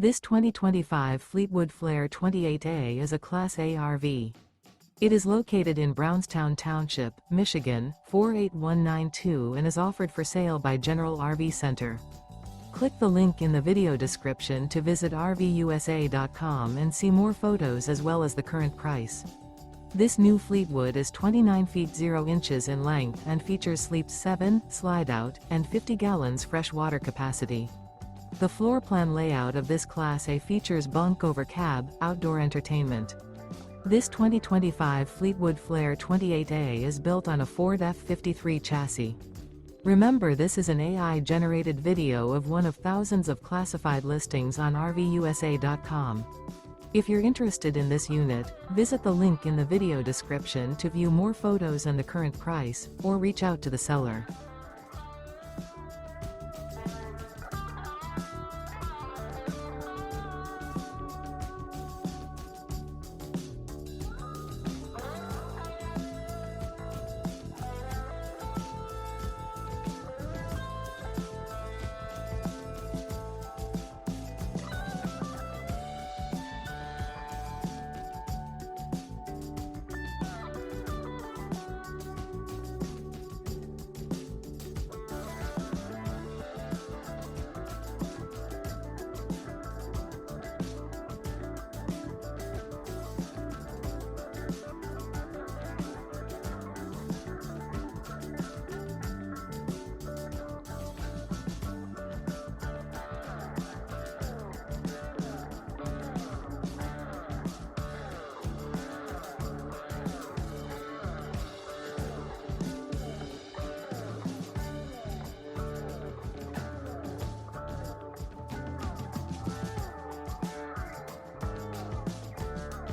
This 2025 Fleetwood Flair 28A is a Class A RV. It is located in Brownstown Township, Michigan, 48192 and is offered for sale by General RV Center. Click the link in the video description to visit RVUSA.com and see more photos as well as the current price. This new Fleetwood is 29 feet 0 inches in length and features sleeps 7, Slideout, and 50 gallons fresh water capacity. The floor plan layout of this Class A features Bunk Over Cab, outdoor entertainment. This 2025 Fleetwood Flair 28A is built on a Ford F-53 chassis. Remember, this is an AI-generated video of one of thousands of classified listings on RVUSA.com. If you're interested in this unit, visit the link in the video description to view more photos and the current price, or reach out to the seller.